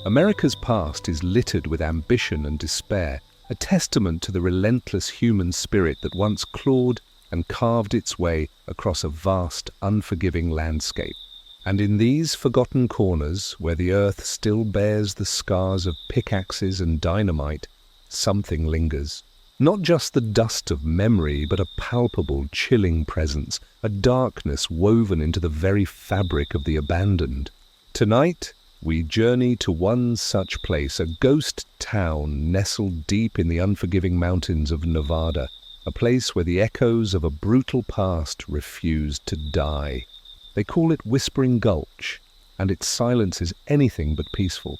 America's past is littered with ambition and despair, a testament to the relentless human spirit that once clawed and carved its way across a vast, unforgiving landscape. And in these forgotten corners, where the earth still bears the scars of pickaxes and dynamite, something lingers. Not just the dust of memory, but a palpable, chilling presence, a darkness woven into the very fabric of the abandoned. Tonight, we journey to one such place, a ghost town nestled deep in the unforgiving mountains of Nevada, a place where the echoes of a brutal past refuse to die. They call it Whispering Gulch, and its silence is anything but peaceful.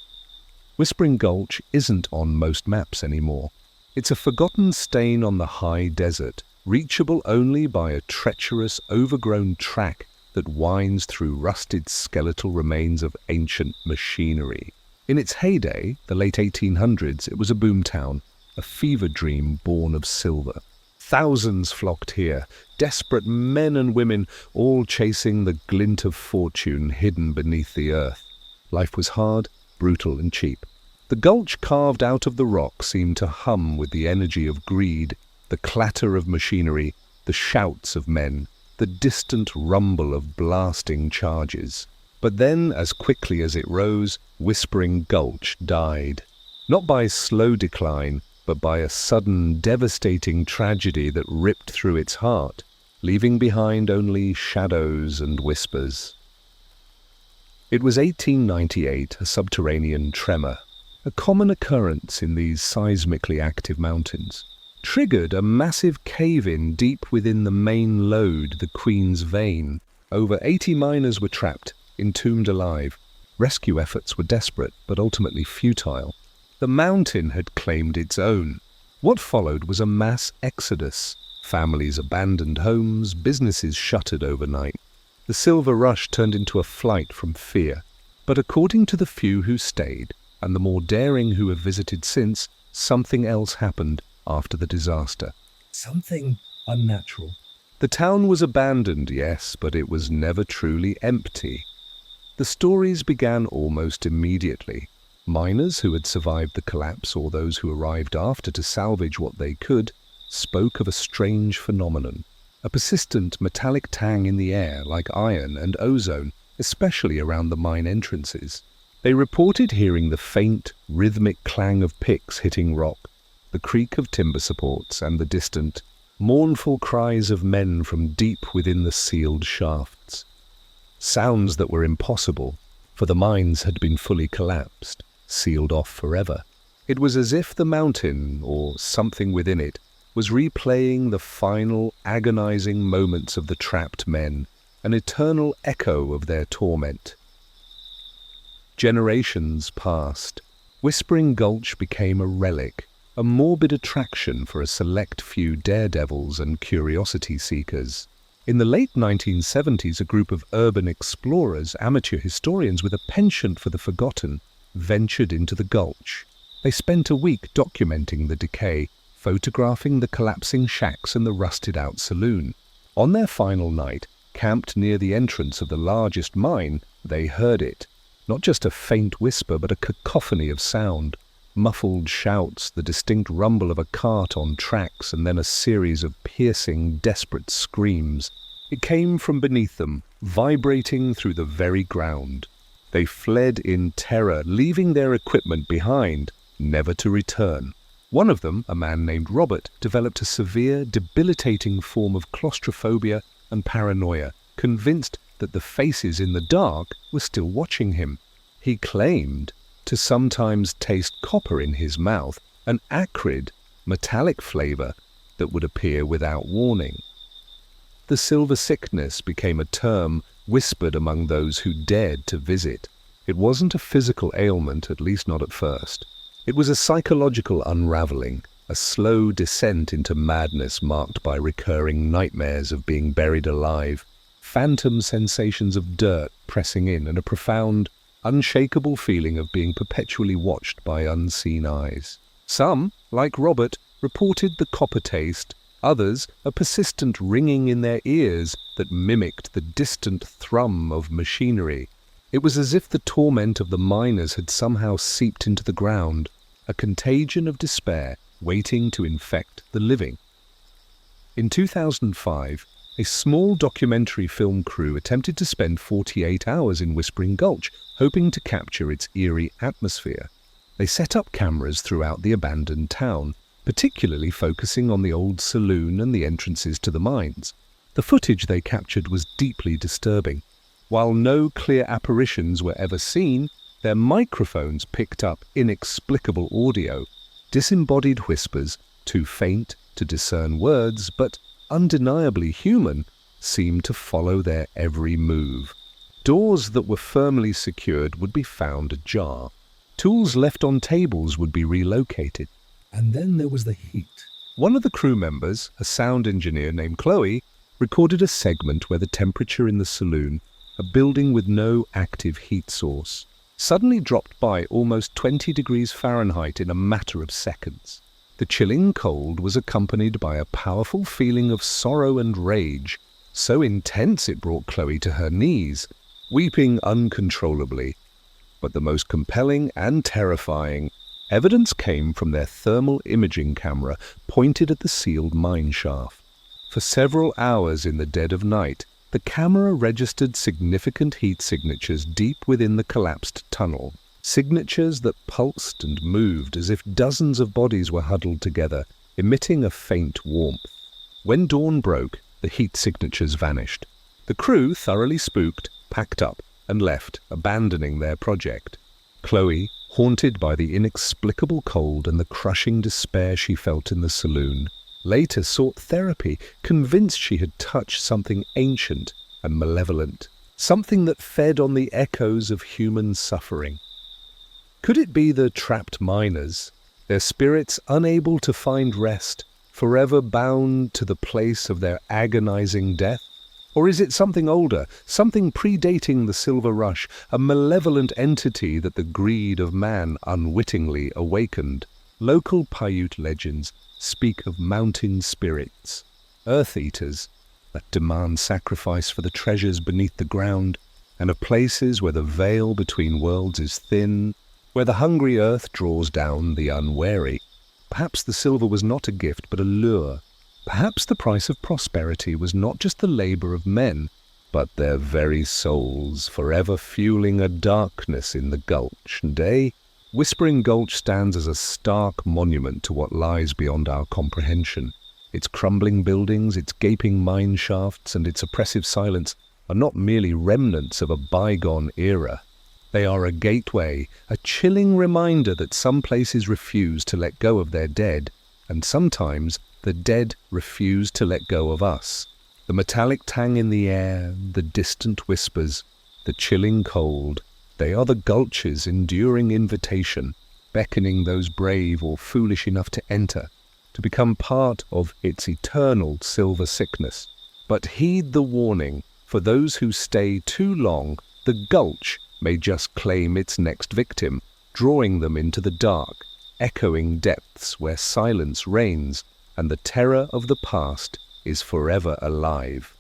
Whispering Gulch isn't on most maps anymore. It's a forgotten stain on the high desert, reachable only by a treacherous, overgrown track that winds through rusted skeletal remains of ancient machinery. In its heyday, the late 1800s, it was a boomtown, a fever dream born of silver. Thousands flocked here, desperate men and women, all chasing the glint of fortune hidden beneath the earth. Life was hard, brutal and cheap. The gulch carved out of the rock seemed to hum with the energy of greed, the clatter of machinery, the shouts of men, the distant rumble of blasting charges. But then, as quickly as it rose, Whispering Gulch died. Not by slow decline, but by a sudden, devastating tragedy that ripped through its heart, leaving behind only shadows and whispers. It was 1898, a subterranean tremor, a common occurrence in these seismically active mountains, triggered a massive cave-in deep within the main lode, the Queen's Vein. Over 80 miners were trapped, entombed alive. Rescue efforts were desperate, but ultimately futile. The mountain had claimed its own. What followed was a mass exodus. Families abandoned homes, businesses shuttered overnight. The silver rush turned into a flight from fear. But according to the few who stayed, and the more daring who have visited since, something else happened after the disaster. Something unnatural. The town was abandoned, yes, but it was never truly empty. The stories began almost immediately. Miners who had survived the collapse, or those who arrived after to salvage what they could, spoke of a strange phenomenon. A persistent metallic tang in the air, like iron and ozone, especially around the mine entrances. They reported hearing the faint, rhythmic clang of picks hitting rock, the creak of timber supports, and the distant, mournful cries of men from deep within the sealed shafts. Sounds that were impossible, for the mines had been fully collapsed, sealed off forever. It was as if the mountain, or something within it, was replaying the final, agonizing moments of the trapped men, an eternal echo of their torment. Generations passed. Whispering Gulch became a relic, a morbid attraction for a select few daredevils and curiosity seekers. In the late 1970s, a group of urban explorers, amateur historians with a penchant for the forgotten, ventured into the gulch. They spent a week documenting the decay, photographing the collapsing shacks and the rusted-out saloon. On their final night, camped near the entrance of the largest mine, they heard it. Not just a faint whisper, but a cacophony of sound. Muffled shouts, the distinct rumble of a cart on tracks, and then a series of piercing, desperate screams. It came from beneath them, vibrating through the very ground. They fled in terror, leaving their equipment behind, never to return. One of them, a man named Robert, developed a severe, debilitating form of claustrophobia and paranoia, convinced that the faces in the dark were still watching him. He claimed to sometimes taste copper in his mouth, an acrid, metallic flavor that would appear without warning. The silver sickness became a term whispered among those who dared to visit. It wasn't a physical ailment, at least not at first. It was a psychological unraveling, a slow descent into madness marked by recurring nightmares of being buried alive, phantom sensations of dirt pressing in, and a profound, unshakable feeling of being perpetually watched by unseen eyes. Some, like Robert, reported the copper taste, others a persistent ringing in their ears that mimicked the distant thrum of machinery. It was as if the torment of the miners had somehow seeped into the ground, a contagion of despair waiting to infect the living. In 2005, a small documentary film crew attempted to spend 48 hours in Whispering Gulch, hoping to capture its eerie atmosphere. They set up cameras throughout the abandoned town, particularly focusing on the old saloon and the entrances to the mines. The footage they captured was deeply disturbing. While no clear apparitions were ever seen, their microphones picked up inexplicable audio, disembodied whispers, too faint to discern words, but undeniably human, seemed to follow their every move. Doors that were firmly secured would be found ajar. Tools left on tables would be relocated. And then there was the heat. One of the crew members, a sound engineer named Chloe, recorded a segment where the temperature in the saloon, a building with no active heat source, suddenly dropped by almost 20 degrees Fahrenheit in a matter of seconds. The chilling cold was accompanied by a powerful feeling of sorrow and rage, so intense it brought Chloe to her knees, weeping uncontrollably. But the most compelling and terrifying evidence came from their thermal imaging camera pointed at the sealed mine shaft. For several hours in the dead of night, the camera registered significant heat signatures deep within the collapsed tunnel, signatures that pulsed and moved as if dozens of bodies were huddled together, emitting a faint warmth. When dawn broke, the heat signatures vanished. The crew, thoroughly spooked, packed up and left, abandoning their project. Chloe, haunted by the inexplicable cold and the crushing despair she felt in the saloon, later sought therapy, convinced she had touched something ancient and malevolent, something that fed on the echoes of human suffering. Could it be the trapped miners, their spirits unable to find rest, forever bound to the place of their agonizing death? Or is it something older, something predating the Silver Rush, a malevolent entity that the greed of man unwittingly awakened? Local Paiute legends speak of mountain spirits, earth-eaters that demand sacrifice for the treasures beneath the ground, and of places where the veil between worlds is thin, where the hungry earth draws down the unwary. Perhaps the silver was not a gift but a lure. Perhaps the price of prosperity was not just the labor of men, but their very souls, forever fueling a darkness in the gulch. And Whispering Gulch stands as a stark monument to what lies beyond our comprehension. Its crumbling buildings, its gaping mine shafts, and its oppressive silence are not merely remnants of a bygone era. They are a gateway, a chilling reminder that some places refuse to let go of their dead, and sometimes the dead refuse to let go of us. The metallic tang in the air, the distant whispers, the chilling cold, they are the gulch's enduring invitation, beckoning those brave or foolish enough to enter, to become part of its eternal silver sickness. But heed the warning, for those who stay too long, the gulch may just claim its next victim, drawing them into the dark, echoing depths where silence reigns and the terror of the past is forever alive.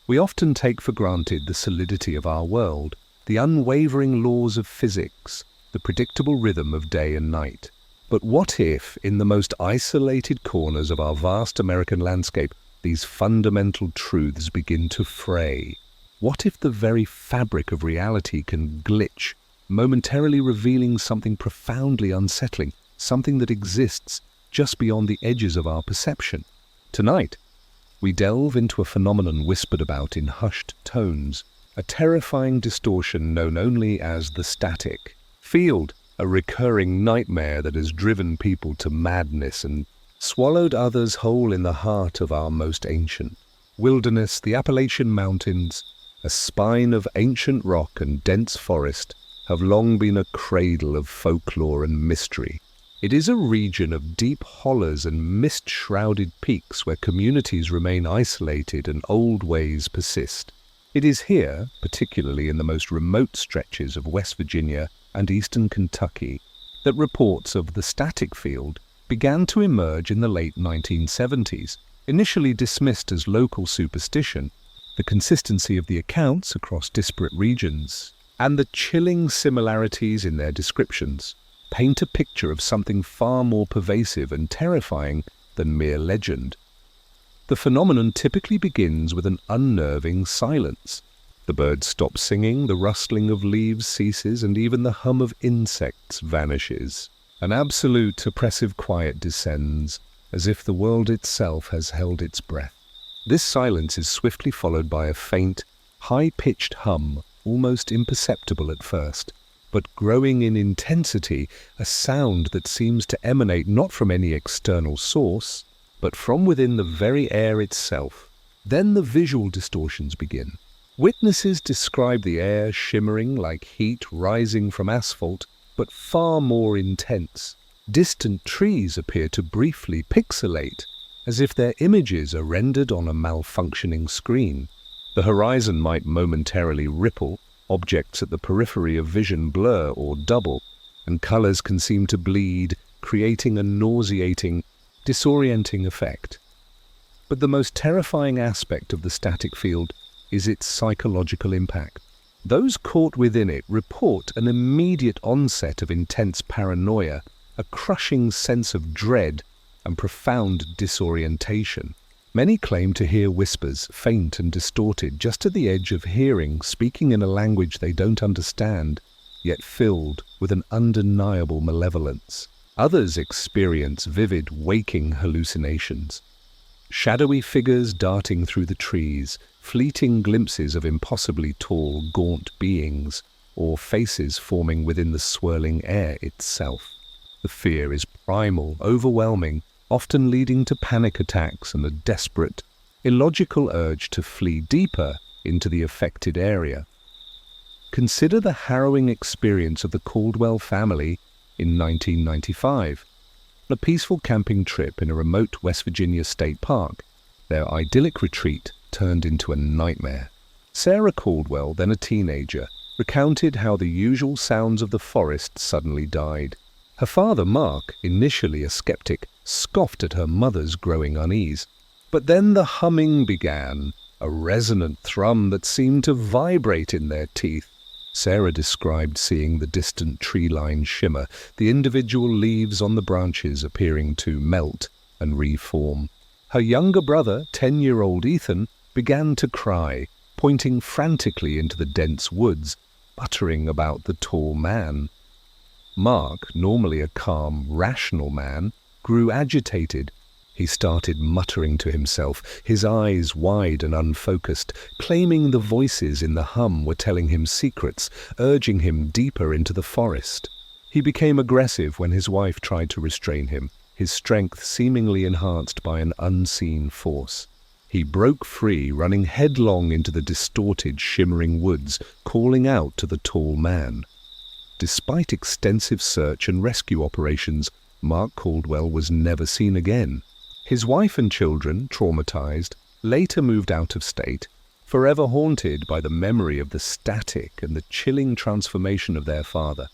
We often take for granted the solidity of our world, the unwavering laws of physics, the predictable rhythm of day and night. But what if, in the most isolated corners of our vast American landscape, these fundamental truths begin to fray? What if the very fabric of reality can glitch, momentarily revealing something profoundly unsettling, something that exists just beyond the edges of our perception? Tonight, we delve into a phenomenon whispered about in hushed tones, a terrifying distortion known only as the static field, a recurring nightmare that has driven people to madness and swallowed others whole in the heart of our most ancient wilderness. The Appalachian Mountains, a spine of ancient rock and dense forest, have long been a cradle of folklore and mystery. It is a region of deep hollows and mist-shrouded peaks where communities remain isolated and old ways persist. It is here, particularly in the most remote stretches of West Virginia and eastern Kentucky, that reports of the static field began to emerge in the late 1970s. Initially dismissed as local superstition, the consistency of the accounts across disparate regions And the chilling similarities in their descriptions paint a picture of something far more pervasive and terrifying than mere legend. The phenomenon typically begins with an unnerving silence. The birds stop singing, the rustling of leaves ceases, and even the hum of insects vanishes. An absolute oppressive quiet descends, as if the world itself has held its breath. This silence is swiftly followed by a faint, high-pitched hum, almost imperceptible at first, but growing in intensity, a sound that seems to emanate not from any external source, but from within the very air itself. Then the visual distortions begin. Witnesses describe the air shimmering like heat rising from asphalt, but far more intense. Distant trees appear to briefly pixelate, as if their images are rendered on a malfunctioning screen. The horizon might momentarily ripple, objects at the periphery of vision blur or double, and colors can seem to bleed, creating a nauseating, disorienting effect. But the most terrifying aspect of the static field is its psychological impact. Those caught within it report an immediate onset of intense paranoia, a crushing sense of dread, and profound disorientation. Many claim to hear whispers, faint and distorted, just at the edge of hearing, speaking in a language they don't understand, yet filled with an undeniable malevolence. Others experience vivid, waking hallucinations. Shadowy figures darting through the trees, fleeting glimpses of impossibly tall, gaunt beings, or faces forming within the swirling air itself. The fear is primal, overwhelming, often leading to panic attacks and a desperate, illogical urge to flee deeper into the affected area. Consider the harrowing experience of the Caldwell family in 1995. On a peaceful camping trip in a remote West Virginia state park, their idyllic retreat turned into a nightmare. Sarah Caldwell, then a teenager, recounted how the usual sounds of the forest suddenly died. Her father, Mark, initially a skeptic, scoffed at her mother's growing unease. But then the humming began, a resonant thrum that seemed to vibrate in their teeth. Sarah described seeing the distant tree line shimmer, the individual leaves on the branches appearing to melt and reform. Her younger brother, 10-year-old Ethan, began to cry, pointing frantically into the dense woods, muttering about the tall man. Mark, normally a calm, rational man, grew agitated. He started muttering to himself, his eyes wide and unfocused, claiming the voices in the hum were telling him secrets, urging him deeper into the forest. He became aggressive when his wife tried to restrain him, his strength seemingly enhanced by an unseen force. He broke free, running headlong into the distorted, shimmering woods, calling out to the tall man. Despite extensive search and rescue operations, Mark Caldwell was never seen again. His wife and children, traumatized, later moved out of state, forever haunted by the memory of the static and the chilling transformation of their father.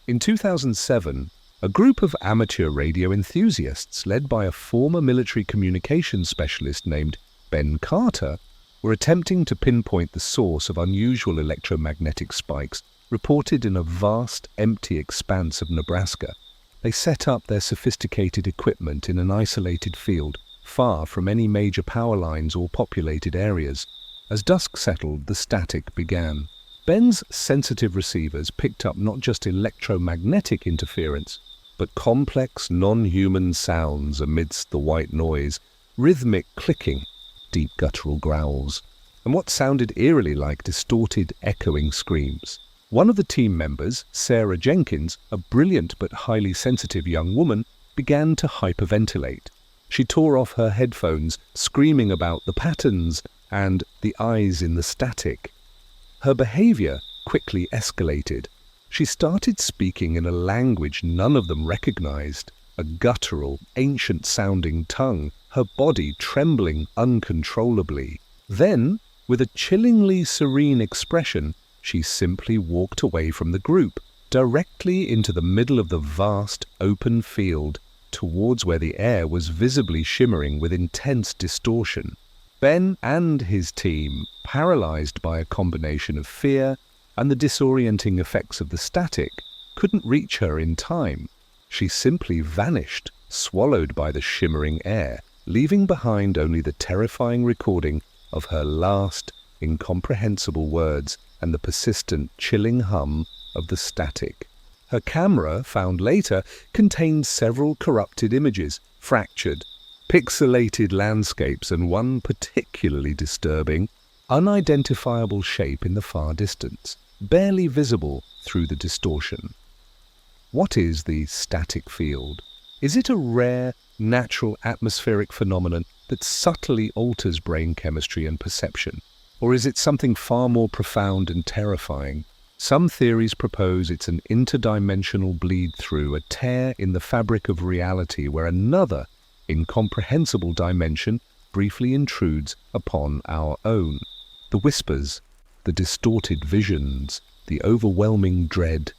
In 2007, a group of amateur radio enthusiasts, led by a former military communications specialist named Ben Carter, were attempting to pinpoint the source of unusual electromagnetic spikes reported in a vast, empty expanse of Nebraska. They set up their sophisticated equipment in an isolated field, far from any major power lines or populated areas. As dusk settled, the static began. Ben's sensitive receivers picked up not just electromagnetic interference, but complex, non-human sounds amidst the white noise, rhythmic clicking, deep guttural growls, and what sounded eerily like distorted, echoing screams. One of the team members, Sarah Jenkins, a brilliant but highly sensitive young woman, began to hyperventilate. She tore off her headphones, screaming about the patterns and the eyes in the static. Her behavior quickly escalated. She started speaking in a language none of them recognized, a guttural, ancient-sounding tongue, her body trembling uncontrollably. Then, with a chillingly serene expression, she simply walked away from the group, directly into the middle of the vast, open field, towards where the air was visibly shimmering with intense distortion. Ben and his team, paralyzed by a combination of fear, and the disorienting effects of the static couldn't reach her in time. She simply vanished, swallowed by the shimmering air, leaving behind only the terrifying recording of her last, incomprehensible words and the persistent, chilling hum of the static. Her camera, found later, contained several corrupted images, fractured, pixelated landscapes, and one particularly disturbing, unidentifiable shape in the far distance, barely visible through the distortion. What is the static field? Is it a rare, natural atmospheric phenomenon that subtly alters brain chemistry and perception? Or is it something far more profound and terrifying? Some theories propose it's an interdimensional bleed-through, a tear in the fabric of reality where another, incomprehensible dimension briefly intrudes upon our own. The whispers, the distorted visions, the overwhelming dread.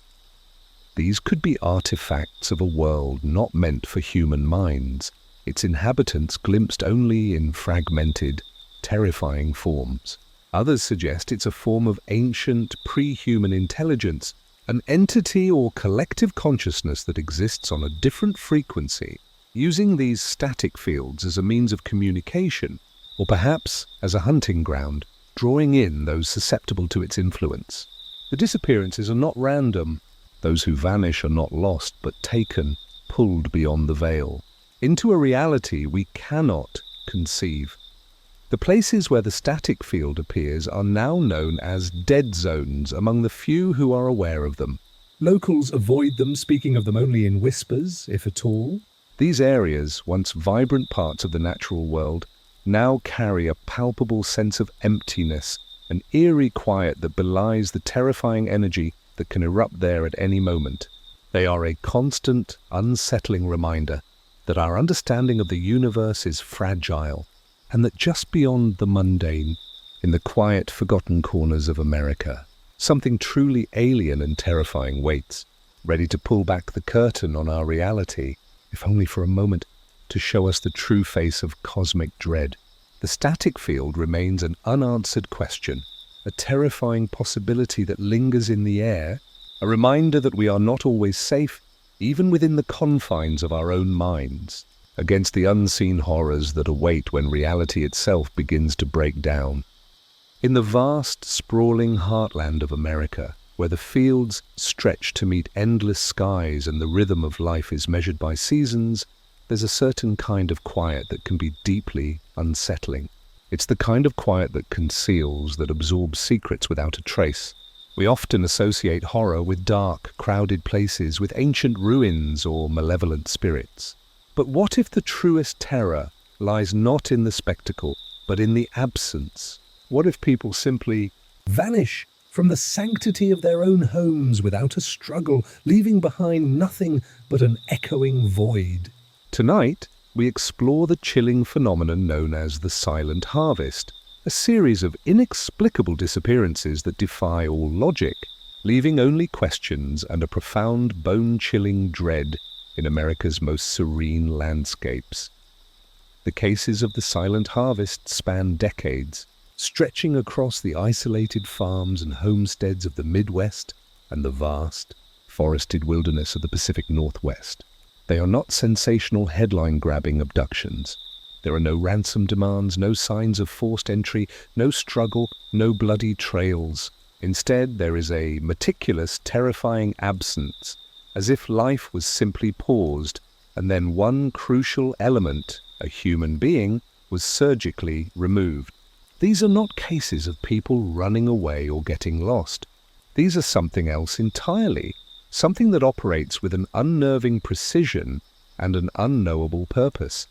These could be artifacts of a world not meant for human minds, its inhabitants glimpsed only in fragmented, terrifying forms. Others suggest it's a form of ancient, pre-human intelligence, an entity or collective consciousness that exists on a different frequency, using these static fields as a means of communication, or perhaps as a hunting ground, drawing in those susceptible to its influence. The disappearances are not random. Those who vanish are not lost, but taken, pulled beyond the veil, into a reality we cannot conceive. The places where the static field appears are now known as dead zones among the few who are aware of them. Locals avoid them, speaking of them only in whispers, if at all. These areas, once vibrant parts of the natural world, now carry a palpable sense of emptiness, an eerie quiet that belies the terrifying energy that can erupt there at any moment. They are a constant, unsettling reminder that our understanding of the universe is fragile, and that just beyond the mundane, in the quiet, forgotten corners of America, something truly alien and terrifying waits, ready to pull back the curtain on our reality, if only for a moment, to show us the true face of cosmic dread. The static field remains an unanswered question, a terrifying possibility that lingers in the air, a reminder that we are not always safe, even within the confines of our own minds, against the unseen horrors that await when reality itself begins to break down. In the vast, sprawling heartland of America, where the fields stretch to meet endless skies and the rhythm of life is measured by seasons, there's a certain kind of quiet that can be deeply unsettling. It's the kind of quiet that conceals, that absorbs secrets without a trace. We often associate horror with dark, crowded places, with ancient ruins or malevolent spirits. But what if the truest terror lies not in the spectacle, but in the absence? What if people simply vanish from the sanctity of their own homes without a struggle, leaving behind nothing but an echoing void? Tonight, we explore the chilling phenomenon known as the silent harvest, a series of inexplicable disappearances that defy all logic, leaving only questions and a profound, bone-chilling dread in America's most serene landscapes. The cases of the silent harvest span decades, stretching across the isolated farms and homesteads of the Midwest and the vast, forested wilderness of the Pacific Northwest. They are not sensational headline-grabbing abductions. There are no ransom demands, no signs of forced entry, no struggle, no bloody trails. Instead, there is a meticulous, terrifying absence, as if life was simply paused, and then one crucial element, a human being, was surgically removed. These are not cases of people running away or getting lost. These are something else entirely, something that operates with an unnerving precision and an unknowable purpose.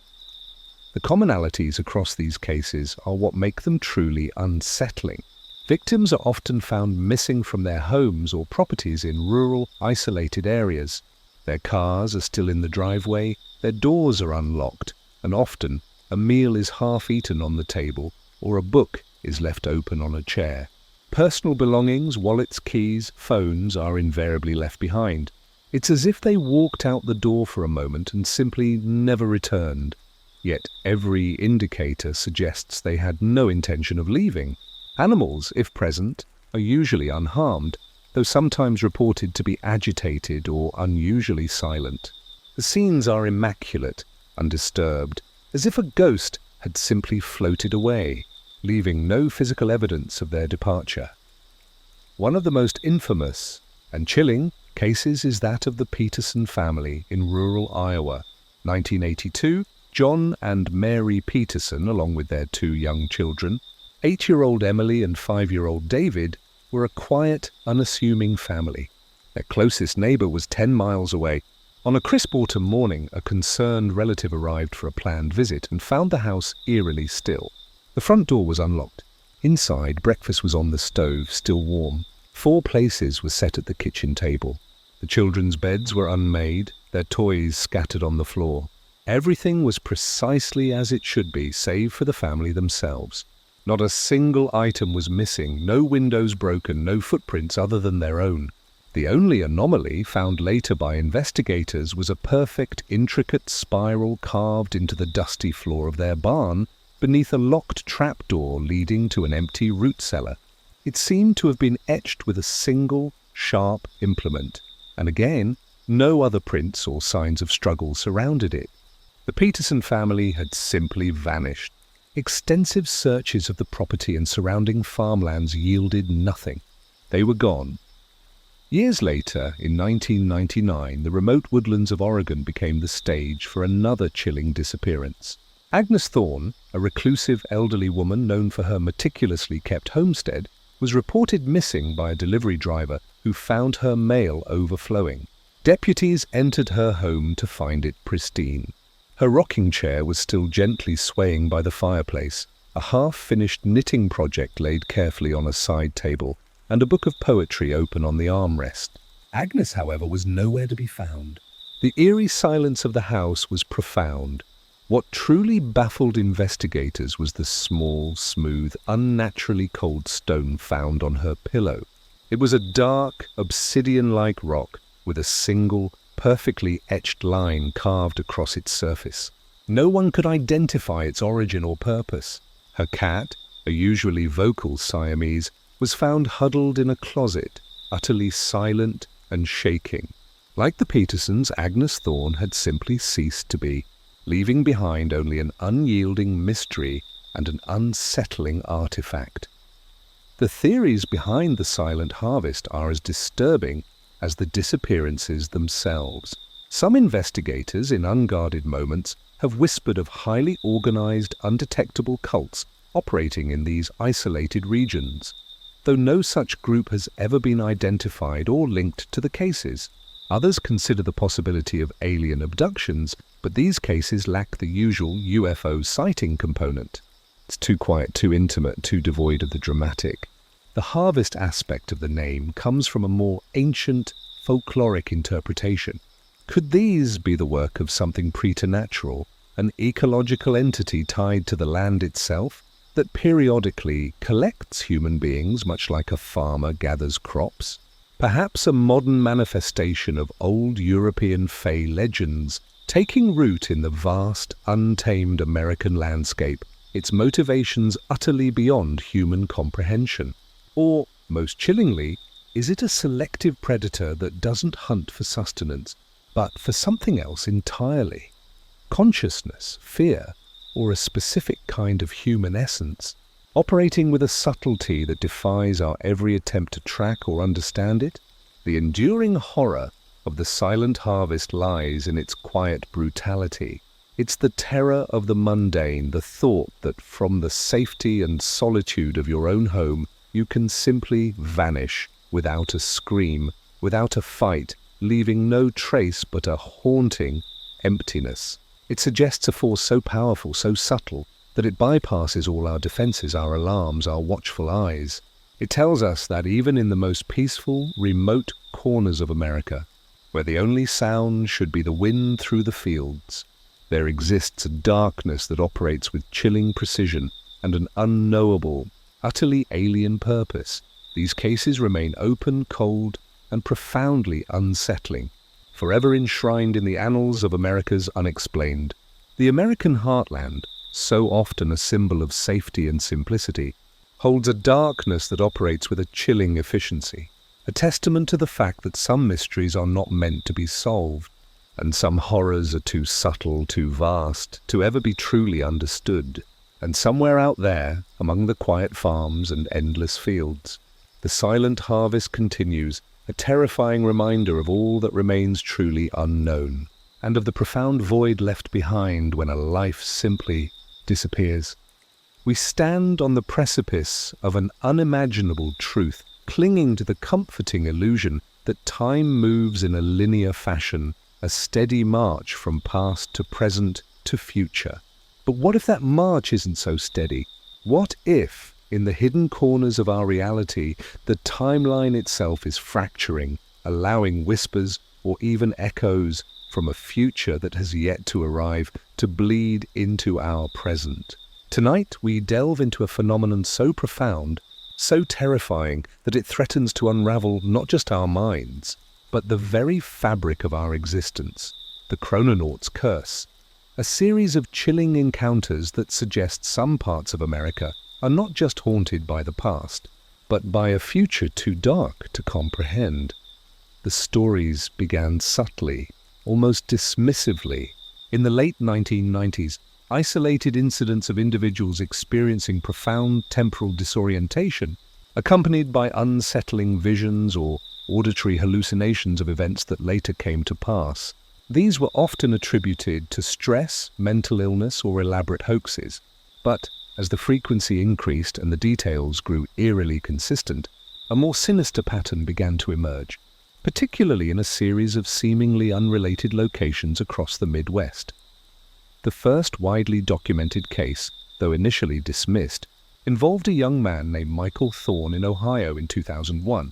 The commonalities across these cases are what make them truly unsettling. Victims are often found missing from their homes or properties in rural, isolated areas. Their cars are still in the driveway, their doors are unlocked, and often a meal is half-eaten on the table or a book is left open on a chair. Personal belongings, wallets, keys, phones are invariably left behind. It's as if they walked out the door for a moment and simply never returned. Yet every indicator suggests they had no intention of leaving. Animals, if present, are usually unharmed, though sometimes reported to be agitated or unusually silent. The scenes are immaculate, undisturbed, as if a ghost had simply floated away, leaving no physical evidence of their departure. One of the most infamous and chilling cases is that of the Peterson family in rural Iowa. 1982, John and Mary Peterson, along with their 2 young children, 8-year-old Emily and 5-year-old David, were a quiet, unassuming family. Their closest neighbor was 10 miles away. On a crisp autumn morning, a concerned relative arrived for a planned visit and found the house eerily still. The front door was unlocked. Inside, breakfast was on the stove, still warm. 4 places were set at the kitchen table. The children's beds were unmade, their toys scattered on the floor. Everything was precisely as it should be, save for the family themselves. Not a single item was missing, no windows broken, no footprints other than their own. The only anomaly, found later by investigators, was a perfect, intricate spiral carved into the dusty floor of their barn beneath a locked trapdoor leading to an empty root cellar. It seemed to have been etched with a single, sharp implement, and again, no other prints or signs of struggle surrounded it. The Peterson family had simply vanished. Extensive searches of the property and surrounding farmlands yielded nothing. They were gone. Years later, in 1999, the remote woodlands of Oregon became the stage for another chilling disappearance. Agnes Thorne, a reclusive elderly woman known for her meticulously kept homestead, was reported missing by a delivery driver who found her mail overflowing. Deputies entered her home to find it pristine. Her rocking chair was still gently swaying by the fireplace, a half-finished knitting project laid carefully on a side table, and a book of poetry open on the armrest. Agnes, however, was nowhere to be found. The eerie silence of the house was profound. What truly baffled investigators was the small, smooth, unnaturally cold stone found on her pillow. It was a dark, obsidian-like rock with a single, perfectly etched line carved across its surface. No one could identify its origin or purpose. Her cat, a usually vocal Siamese, was found huddled in a closet, utterly silent and shaking. Like the Petersons, Agnes Thorne had simply ceased to be, leaving behind only an unyielding mystery and an unsettling artifact. The theories behind the silent harvest are as disturbing as the disappearances themselves. Some investigators, in unguarded moments, have whispered of highly organized, undetectable cults operating in these isolated regions, though no such group has ever been identified or linked to the cases. Others consider the possibility of alien abductions, but these cases lack the usual UFO sighting component. It's too quiet, too intimate, too devoid of the dramatic. The harvest aspect of the name comes from a more ancient, folkloric interpretation. Could these be the work of something preternatural, an ecological entity tied to the land itself, that periodically collects human beings much like a farmer gathers crops? Perhaps a modern manifestation of old European fey legends taking root in the vast, untamed American landscape, its motivations utterly beyond human comprehension. Or, most chillingly, is it a selective predator that doesn't hunt for sustenance, but for something else entirely? Consciousness, fear, or a specific kind of human essence, operating with a subtlety that defies our every attempt to track or understand it? The enduring horror of the silent harvest lies in its quiet brutality. It's the terror of the mundane, the thought that from the safety and solitude of your own home, you can simply vanish without a scream, without a fight, leaving no trace but a haunting emptiness. It suggests a force so powerful, so subtle, that it bypasses all our defenses, our alarms, our watchful eyes. It tells us that even in the most peaceful, remote corners of America, where the only sound should be the wind through the fields, there exists a darkness that operates with chilling precision and an unknowable, utterly alien purpose. These cases remain open, cold, and profoundly unsettling, forever enshrined in the annals of America's unexplained. The American heartland, so often a symbol of safety and simplicity, holds a darkness that operates with a chilling efficiency, a testament to the fact that some mysteries are not meant to be solved, and some horrors are too subtle, too vast, to ever be truly understood. And somewhere out there, among the quiet farms and endless fields, the silent harvest continues, a terrifying reminder of all that remains truly unknown, and of the profound void left behind when a life simply disappears. We stand on the precipice of an unimaginable truth, clinging to the comforting illusion that time moves in a linear fashion, a steady march from past to present to future. But what if that march isn't so steady? What if, in the hidden corners of our reality, the timeline itself is fracturing, allowing whispers or even echoes from a future that has yet to arrive to bleed into our present? Tonight, we delve into a phenomenon so profound, so terrifying, that it threatens to unravel not just our minds, but the very fabric of our existence, the Chrononaut's Curse. A series of chilling encounters that suggest some parts of America are not just haunted by the past, but by a future too dark to comprehend. The stories began subtly, almost dismissively. In the late 1990s, isolated incidents of individuals experiencing profound temporal disorientation, accompanied by unsettling visions or auditory hallucinations of events that later came to pass. These were often attributed to stress, mental illness, or elaborate hoaxes. But as the frequency increased and the details grew eerily consistent, a more sinister pattern began to emerge, particularly in a series of seemingly unrelated locations across the Midwest. The first widely documented case, though initially dismissed, involved a young man named Michael Thorne in Ohio in 2001.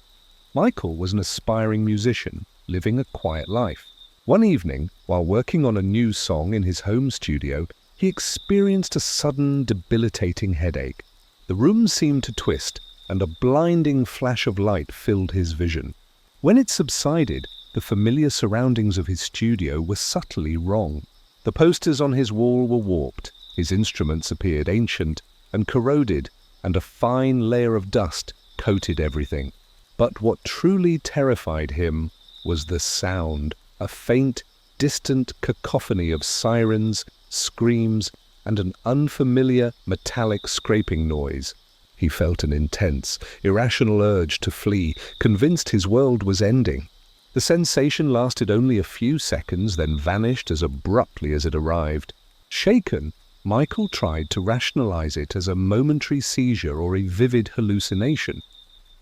Michael was an aspiring musician, living a quiet life. One evening, while working on a new song in his home studio, he experienced a sudden, debilitating headache. The room seemed to twist, and a blinding flash of light filled his vision. When it subsided, the familiar surroundings of his studio were subtly wrong. The posters on his wall were warped, his instruments appeared ancient and corroded, and a fine layer of dust coated everything. But what truly terrified him was the sound, a faint, distant cacophony of sirens, screams, and an unfamiliar metallic scraping noise. He felt an intense, irrational urge to flee, convinced his world was ending. The sensation lasted only a few seconds, then vanished as abruptly as it arrived. Shaken, Michael tried to rationalize it as a momentary seizure or a vivid hallucination.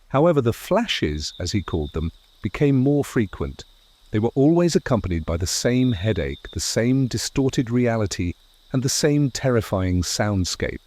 However, the flashes, as he called them, became more frequent. They were always accompanied by the same headache, the same distorted reality, and the same terrifying soundscape.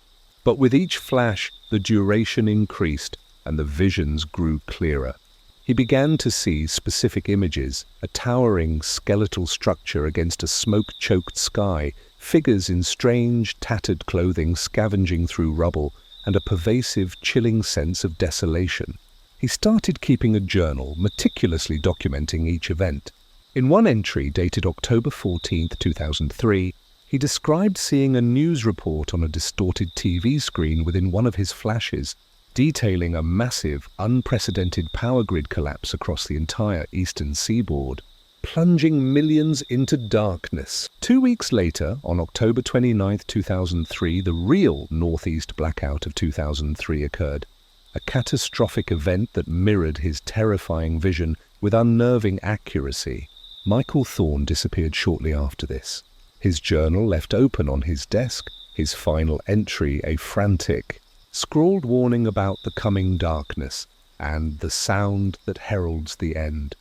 But with each flash, the duration increased, and the visions grew clearer. He began to see specific images, a towering skeletal structure against a smoke-choked sky, figures in strange, tattered clothing scavenging through rubble, and a pervasive, chilling sense of desolation. He started keeping a journal, meticulously documenting each event. In one entry dated October 14, 2003, he described seeing a news report on a distorted TV screen within one of his flashes, detailing a massive, unprecedented power grid collapse across the entire eastern seaboard, plunging millions into darkness. 2 weeks later, on October 29, 2003, the real Northeast blackout of 2003 occurred, a catastrophic event that mirrored his terrifying vision with unnerving accuracy. Michael Thorne disappeared shortly after this. His journal left open on his desk, his final entry a frantic, scrawled warning about the coming darkness and the sound that heralds the end.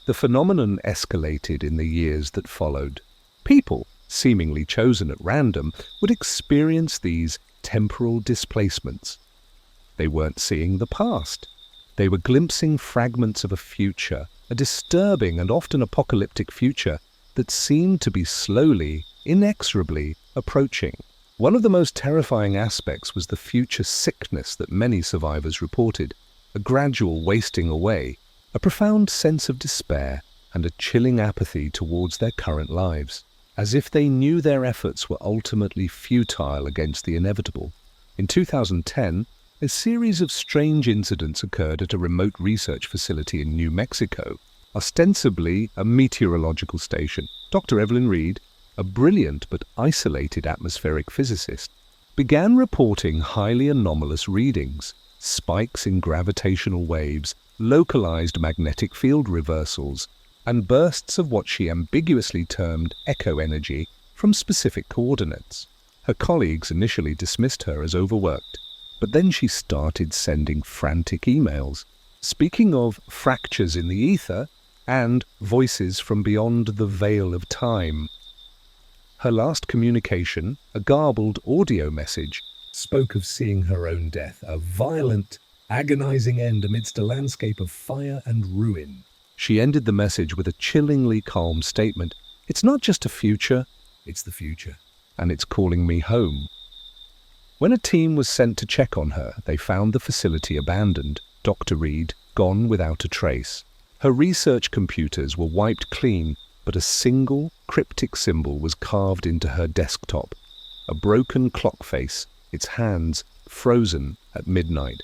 The phenomenon escalated in the years that followed. People, seemingly chosen at random, would experience these temporal displacements. They weren't seeing the past. They were glimpsing fragments of a future, a disturbing and often apocalyptic future that seemed to be slowly, inexorably approaching. One of the most terrifying aspects was the future sickness that many survivors reported, a gradual wasting away, a profound sense of despair, and a chilling apathy towards their current lives, as if they knew their efforts were ultimately futile against the inevitable. In 2010, A series of strange incidents occurred at a remote research facility in New Mexico, ostensibly a meteorological station. Dr. Evelyn Reed, a brilliant but isolated atmospheric physicist, began reporting highly anomalous readings, spikes in gravitational waves, localized magnetic field reversals, and bursts of what she ambiguously termed echo energy from specific coordinates. Her colleagues initially dismissed her as overworked, but then she started sending frantic emails, speaking of fractures in the ether and voices from beyond the veil of time. Her last communication, a garbled audio message, spoke of seeing her own death, a violent, agonizing end amidst a landscape of fire and ruin. She ended the message with a chillingly calm statement. "It's not just a future, it's the future, and it's calling me home." When a team was sent to check on her, they found the facility abandoned, Dr. Reed gone without a trace. Her research computers were wiped clean, but a single cryptic symbol was carved into her desktop, a broken clock face, its hands frozen at midnight.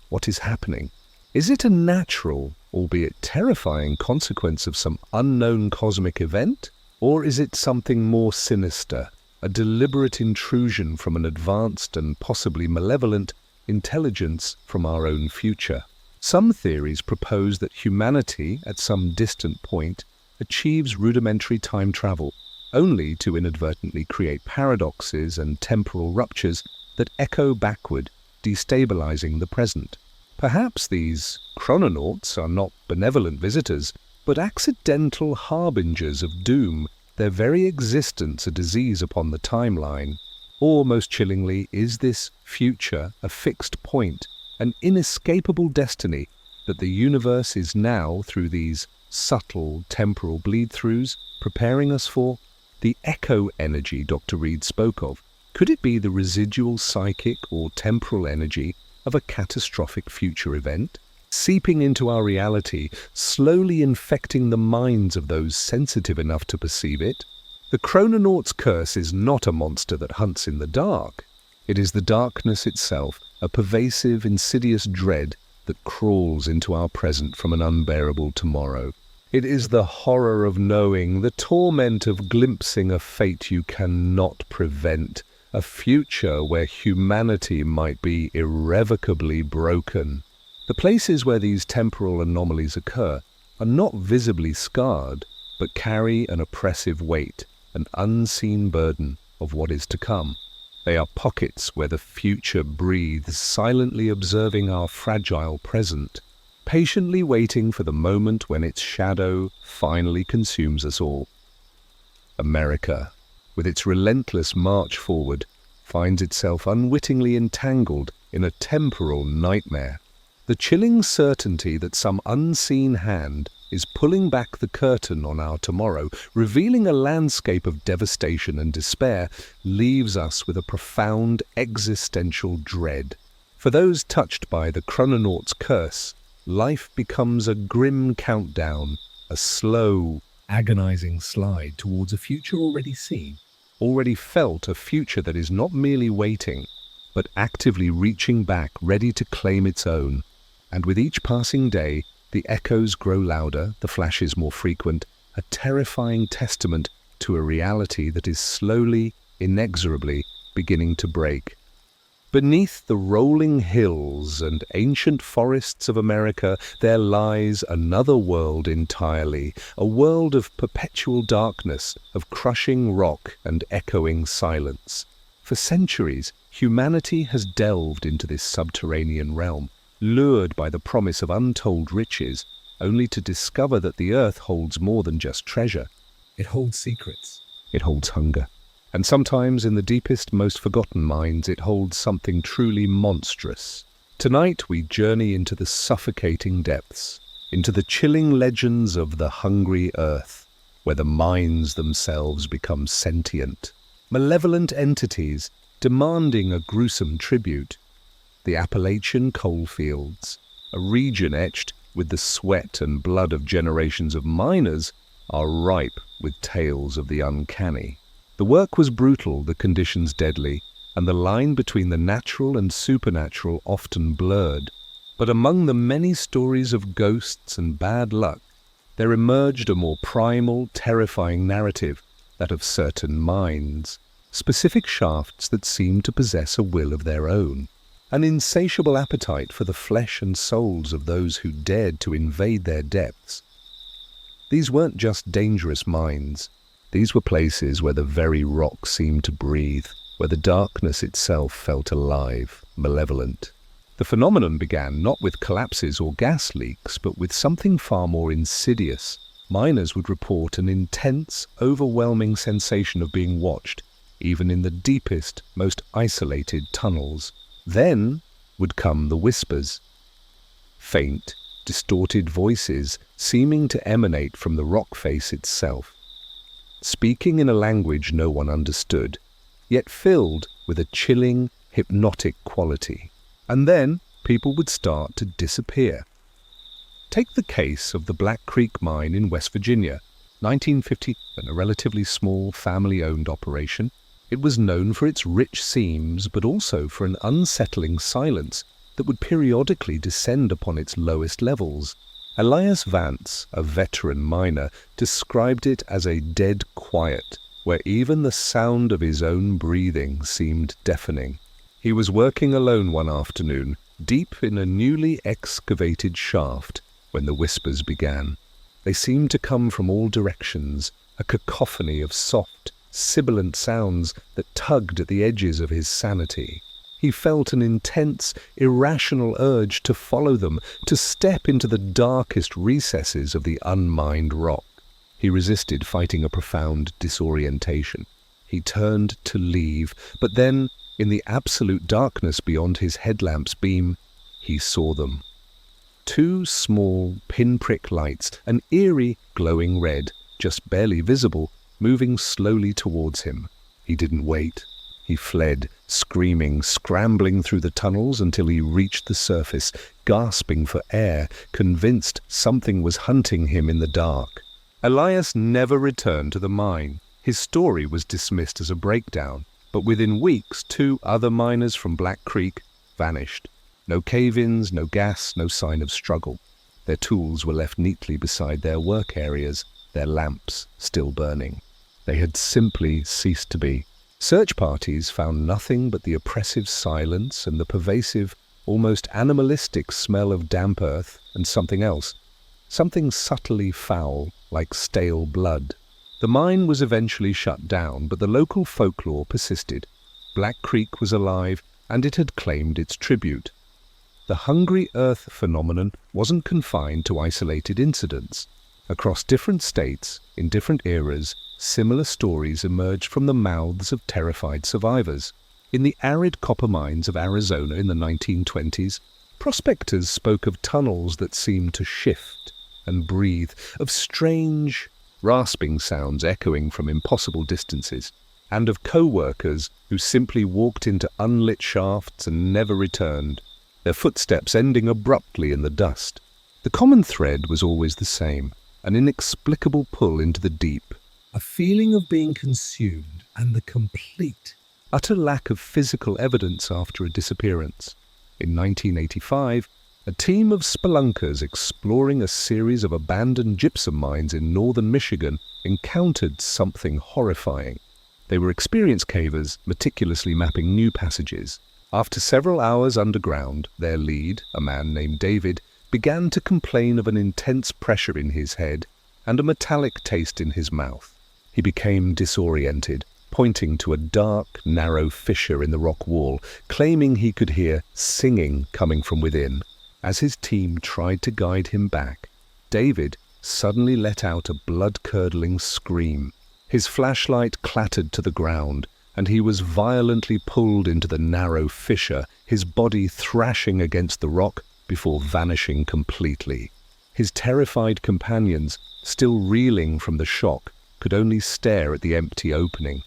What is happening? Is it a natural, albeit terrifying, consequence of some unknown cosmic event? Or is it something more sinister, a deliberate intrusion from an advanced and possibly malevolent intelligence from our own future? Some theories propose that humanity, at some distant point, achieves rudimentary time travel, only to inadvertently create paradoxes and temporal ruptures that echo backward, destabilizing the present. Perhaps these chrononauts are not benevolent visitors, but accidental harbingers of doom, their very existence a disease upon the timeline. Or, most chillingly, is this future a fixed point, an inescapable destiny that the universe is now, through these subtle temporal bleed-throughs, preparing us for? The echo energy Dr. Reed spoke of, could it be the residual psychic or temporal energy of a catastrophic future event, seeping into our reality, slowly infecting the minds of those sensitive enough to perceive it? The chrononaut's curse is not a monster that hunts in the dark. It is the darkness itself, a pervasive, insidious dread that crawls into our present from an unbearable tomorrow. It is the horror of knowing, the torment of glimpsing a fate you cannot prevent, a future where humanity might be irrevocably broken. The places where these temporal anomalies occur are not visibly scarred, but carry an oppressive weight, an unseen burden of what is to come. They are pockets where the future breathes, silently observing our fragile present, patiently waiting for the moment when its shadow finally consumes us all. America, with its relentless march forward, finds itself unwittingly entangled in a temporal nightmare. The chilling certainty that some unseen hand is pulling back the curtain on our tomorrow, revealing a landscape of devastation and despair, leaves us with a profound existential dread. For those touched by the chrononaut's curse, life becomes a grim countdown, a slow, agonizing slide towards a future already seen, already felt, a future that is not merely waiting, but actively reaching back, ready to claim its own. And with each passing day, the echoes grow louder, the flashes more frequent, a terrifying testament to a reality that is slowly, inexorably beginning to break. Beneath the rolling hills and ancient forests of America, there lies another world entirely, a world of perpetual darkness, of crushing rock and echoing silence. For centuries, humanity has delved into this subterranean realm, lured by the promise of untold riches, only to discover that the earth holds more than just treasure. It holds secrets. It holds hunger. And sometimes, in the deepest, most forgotten minds, it holds something truly monstrous. Tonight we journey into the suffocating depths, into the chilling legends of the hungry earth, where the mines themselves become sentient, malevolent entities demanding a gruesome tribute. The Appalachian coalfields, a region etched with the sweat and blood of generations of miners, are ripe with tales of the uncanny. The work was brutal, the conditions deadly, and the line between the natural and supernatural often blurred. But among the many stories of ghosts and bad luck, there emerged a more primal, terrifying narrative, that of certain mines, specific shafts that seemed to possess a will of their own, an insatiable appetite for the flesh and souls of those who dared to invade their depths. These weren't just dangerous mines. These were places where the very rock seemed to breathe, where the darkness itself felt alive, malevolent. The phenomenon began not with collapses or gas leaks, but with something far more insidious. Miners would report an intense, overwhelming sensation of being watched, even in the deepest, most isolated tunnels. Then would come the whispers. Faint, distorted voices seeming to emanate from the rock face itself, speaking in a language no one understood, yet filled with a chilling, hypnotic quality. And then people would start to disappear. Take the case of the Black Creek Mine in West Virginia, 1950, a relatively small family-owned operation. It was known for its rich seams, but also for an unsettling silence that would periodically descend upon its lowest levels. Elias Vance, a veteran miner, described it as a dead quiet, where even the sound of his own breathing seemed deafening. He was working alone one afternoon, deep in a newly excavated shaft, when the whispers began. They seemed to come from all directions, a cacophony of soft, sibilant sounds that tugged at the edges of his sanity. He felt an intense, irrational urge to follow them, to step into the darkest recesses of the unmined rock. He resisted, fighting a profound disorientation. He turned to leave, but then, in the absolute darkness beyond his headlamp's beam, he saw them. Two small, pinprick lights, an eerie, glowing red, just barely visible, moving slowly towards him. He didn't wait. He fled, screaming, scrambling through the tunnels until he reached the surface, gasping for air, convinced something was hunting him in the dark. Elias never returned to the mine. His story was dismissed as a breakdown, but within weeks 2 other miners from Black Creek vanished. No cave-ins, no gas, no sign of struggle. Their tools were left neatly beside their work areas, their lamps still burning. They had simply ceased to be. Search parties found nothing but the oppressive silence and the pervasive, almost animalistic smell of damp earth and something else, something subtly foul, like stale blood. The mine was eventually shut down, but the local folklore persisted. Black Creek was alive, and it had claimed its tribute. The hungry earth phenomenon wasn't confined to isolated incidents. Across different states, in different eras, similar stories emerged from the mouths of terrified survivors. In the arid copper mines of Arizona in the 1920s, prospectors spoke of tunnels that seemed to shift and breathe, of strange, rasping sounds echoing from impossible distances, and of co-workers who simply walked into unlit shafts and never returned, their footsteps ending abruptly in the dust. The common thread was always the same, an inexplicable pull into the deep, a feeling of being consumed, and the complete, utter lack of physical evidence after a disappearance. In 1985, a team of spelunkers exploring a series of abandoned gypsum mines in northern Michigan encountered something horrifying. They were experienced cavers, meticulously mapping new passages. After several hours underground, their lead, a man named David, began to complain of an intense pressure in his head and a metallic taste in his mouth. He became disoriented, pointing to a dark, narrow fissure in the rock wall, claiming he could hear singing coming from within. As his team tried to guide him back, David suddenly let out a blood-curdling scream. His flashlight clattered to the ground, and he was violently pulled into the narrow fissure, his body thrashing against the rock before vanishing completely. His terrified companions, still reeling from the shock, could only stare at the empty opening.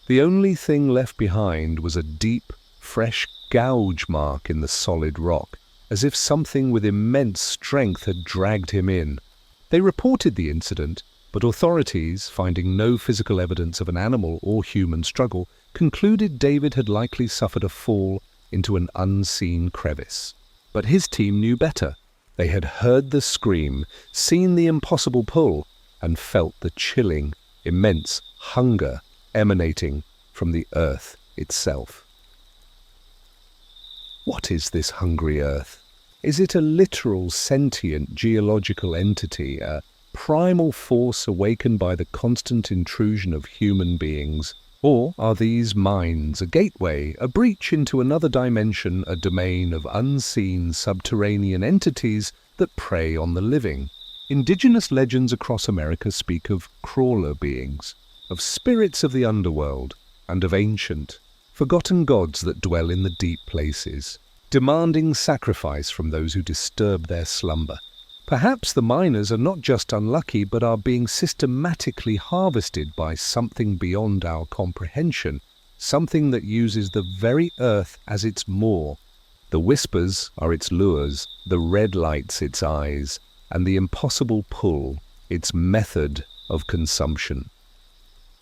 The only thing left behind was a deep, fresh gouge mark in the solid rock, as if something with immense strength had dragged him in. They reported the incident, But authorities, finding no physical evidence of an animal or human struggle, concluded David had likely suffered a fall into an unseen crevice. But his team knew better. They had heard the scream, seen the impossible pull, and felt the chilling, immense hunger emanating from the earth itself. What is this hungry earth? Is it a literal, sentient, geological entity, a primal force awakened by the constant intrusion of human beings? Or are these minds a gateway, a breach into another dimension, a domain of unseen subterranean entities that prey on the living? Indigenous legends across America speak of crawler beings, of spirits of the underworld, and of ancient, forgotten gods that dwell in the deep places, demanding sacrifice from those who disturb their slumber. Perhaps the miners are not just unlucky, but are being systematically harvested by something beyond our comprehension, something that uses the very earth as its maw. The whispers are its lures, the red lights its eyes, and the impossible pull its method of consumption.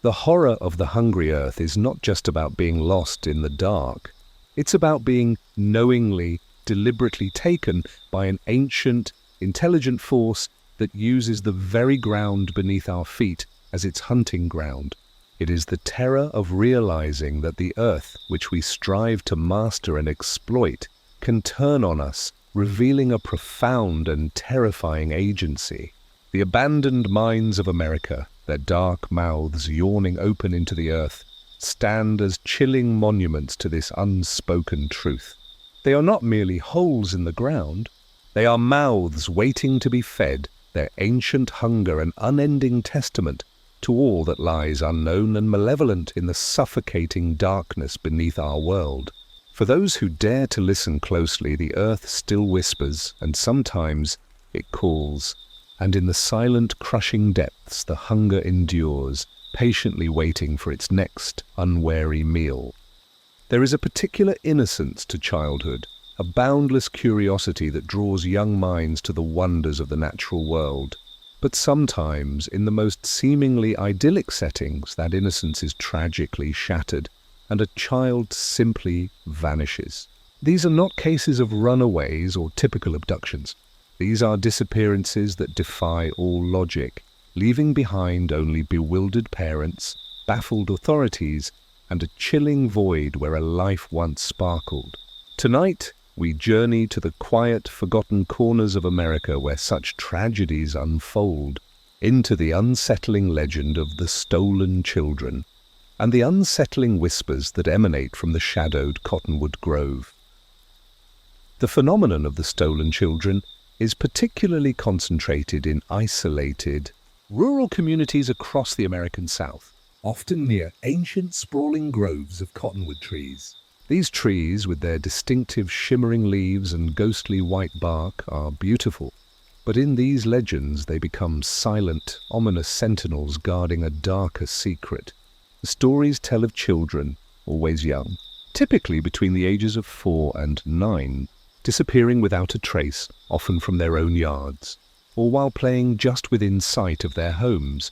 The horror of the hungry earth is not just about being lost in the dark. It's about being knowingly, deliberately taken by an ancient, intelligent force that uses the very ground beneath our feet as its hunting ground. It is the terror of realizing that the earth, which we strive to master and exploit, can turn on us, revealing a profound and terrifying agency. The abandoned mines of America, their dark mouths yawning open into the earth, stand as chilling monuments to this unspoken truth. They are not merely holes in the ground. They are mouths waiting to be fed, their ancient hunger an unending testament to all that lies unknown and malevolent in the suffocating darkness beneath our world. For those who dare to listen closely, the earth still whispers, and sometimes it calls. And in the silent, crushing depths, the hunger endures, patiently waiting for its next unwary meal. There is a particular innocence to childhood, a boundless curiosity that draws young minds to the wonders of the natural world. But sometimes, in the most seemingly idyllic settings, that innocence is tragically shattered, and a child simply vanishes. These are not cases of runaways or typical abductions. These are disappearances that defy all logic, leaving behind only bewildered parents, baffled authorities, and a chilling void where a life once sparkled. Tonight, we journey to the quiet, forgotten corners of America where such tragedies unfold, into the unsettling legend of the stolen children, and the unsettling whispers that emanate from the shadowed cottonwood grove. The phenomenon of the stolen children is particularly concentrated in isolated, rural communities across the American South, often near ancient sprawling groves of cottonwood trees. These trees, with their distinctive shimmering leaves and ghostly white bark, are beautiful, but in these legends they become silent, ominous sentinels guarding a darker secret. The stories tell of children, always young, typically between the ages of 4 and 9, disappearing without a trace, often from their own yards, or while playing just within sight of their homes.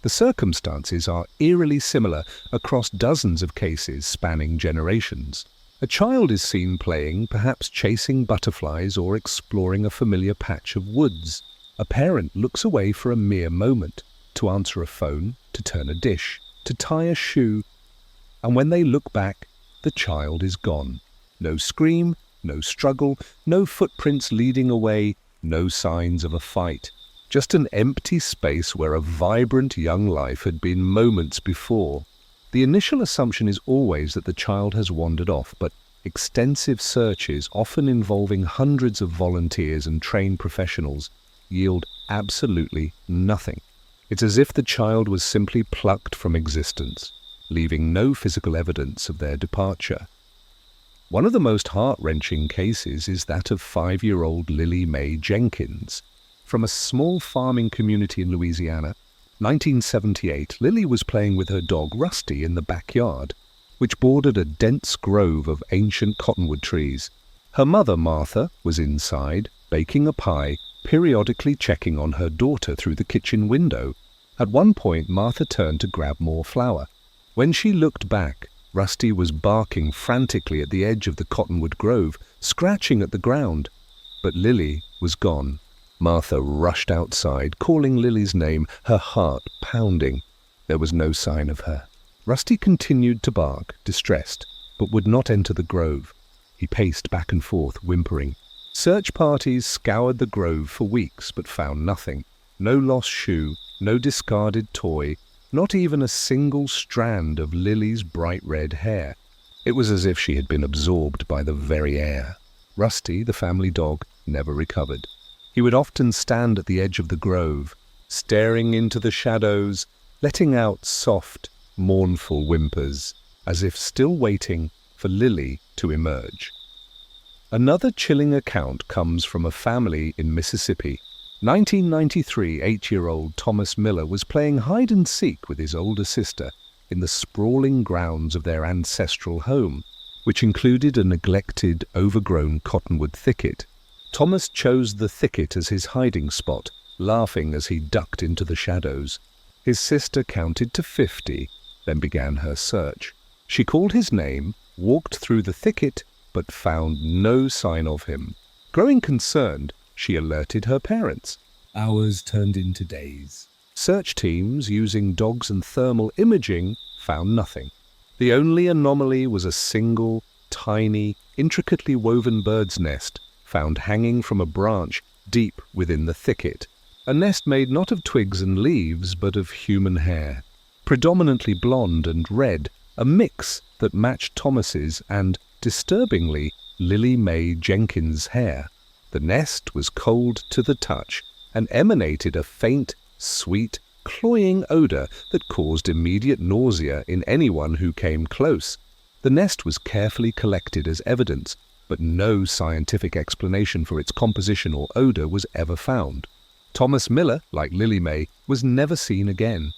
The circumstances are eerily similar across dozens of cases spanning generations. A child is seen playing, perhaps chasing butterflies or exploring a familiar patch of woods. A parent looks away for a mere moment, to answer a phone, to turn a dish, to tie a shoe, and when they look back, the child is gone. No scream, no struggle, no footprints leading away, no signs of a fight. Just an empty space where a vibrant young life had been moments before. The initial assumption is always that the child has wandered off, but extensive searches, often involving hundreds of volunteers and trained professionals, yield absolutely nothing. It's as if the child was simply plucked from existence, leaving no physical evidence of their departure. One of the most heart-wrenching cases is that of 5-year-old Lily Mae Jenkins. From a small farming community in Louisiana, 1978, Lily was playing with her dog Rusty in the backyard, which bordered a dense grove of ancient cottonwood trees. Her mother, Martha, was inside, baking a pie, periodically checking on her daughter through the kitchen window. At one point, Martha turned to grab more flour. When she looked back, Rusty was barking frantically at the edge of the cottonwood grove, scratching at the ground. But Lily was gone. Martha rushed outside, calling Lily's name, her heart pounding. There was no sign of her. Rusty continued to bark, distressed, but would not enter the grove. He paced back and forth, whimpering. Search parties scoured the grove for weeks, but found nothing. No lost shoe, no discarded toy, not even a single strand of Lily's bright red hair. It was as if she had been absorbed by the very air. Rusty, the family dog, never recovered. He would often stand at the edge of the grove, staring into the shadows, letting out soft, mournful whimpers, as if still waiting for Lily to emerge. Another chilling account comes from a family in Mississippi. 1993, 8-year-old Thomas Miller was playing hide-and-seek with his older sister in the sprawling grounds of their ancestral home, which included a neglected, overgrown cottonwood thicket. Thomas chose the thicket as his hiding spot, laughing as he ducked into the shadows. His sister counted to 50, then began her search. She called his name, walked through the thicket, but found no sign of him. Growing concerned, she alerted her parents. Hours turned into days. Search teams using dogs and thermal imaging found nothing. The only anomaly was a single, tiny, intricately woven bird's nest found hanging from a branch deep within the thicket. A nest made not of twigs and leaves, but of human hair. Predominantly blonde and red, a mix that matched Thomas's and, disturbingly, Lily Mae Jenkins' hair. The nest was cold to the touch and emanated a faint, sweet, cloying odor that caused immediate nausea in anyone who came close. The nest was carefully collected as evidence, but no scientific explanation for its composition or odor was ever found. Thomas Miller, like Lily Mae, was never seen again.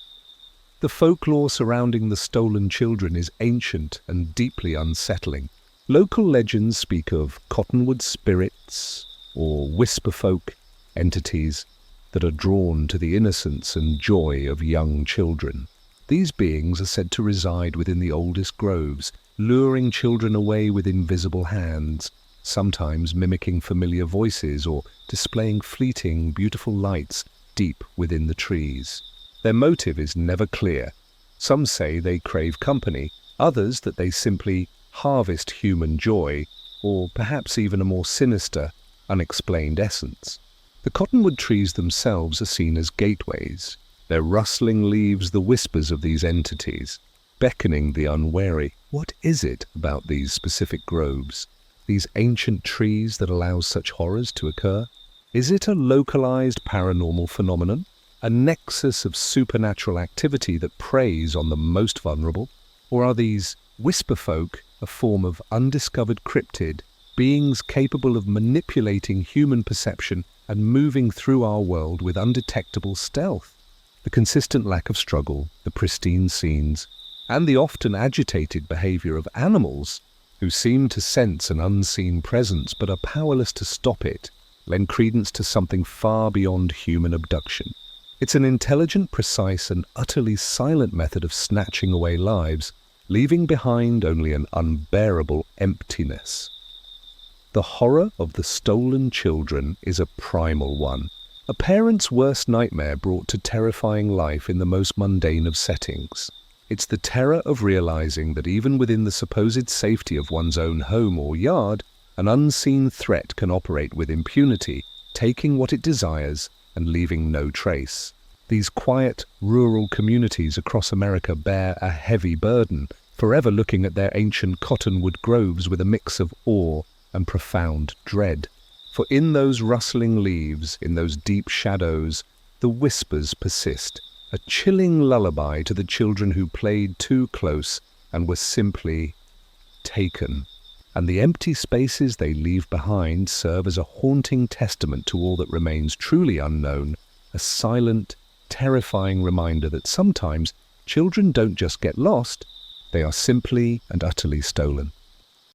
The folklore surrounding the stolen children is ancient and deeply unsettling. Local legends speak of cottonwood spirits or whisper folk, entities that are drawn to the innocence and joy of young children. These beings are said to reside within the oldest groves, luring children away with invisible hands, sometimes mimicking familiar voices or displaying fleeting, beautiful lights deep within the trees. Their motive is never clear. Some say they crave company, others that they simply harvest human joy, or perhaps even a more sinister, unexplained essence. The cottonwood trees themselves are seen as gateways, their rustling leaves the whispers of these entities, beckoning the unwary. What is it about these specific groves, these ancient trees that allow such horrors to occur? Is it a localized paranormal phenomenon, a nexus of supernatural activity that preys on the most vulnerable? Or are these whisper folk a form of undiscovered cryptid, beings capable of manipulating human perception and moving through our world with undetectable stealth? The consistent lack of struggle, the pristine scenes, and the often agitated behavior of animals, who seem to sense an unseen presence but are powerless to stop it, lend credence to something far beyond human abduction. It's an intelligent, precise, and utterly silent method of snatching away lives, leaving behind only an unbearable emptiness. The horror of the stolen children is a primal one, a parent's worst nightmare brought to terrifying life in the most mundane of settings. It's the terror of realizing that even within the supposed safety of one's own home or yard, an unseen threat can operate with impunity, taking what it desires and leaving no trace. These quiet, rural communities across America bear a heavy burden, forever looking at their ancient cottonwood groves with a mix of awe and profound dread. For in those rustling leaves, in those deep shadows, the whispers persist, a chilling lullaby to the children who played too close and were simply taken. And the empty spaces they leave behind serve as a haunting testament to all that remains truly unknown, a silent, terrifying reminder that sometimes children don't just get lost, they are simply and utterly stolen.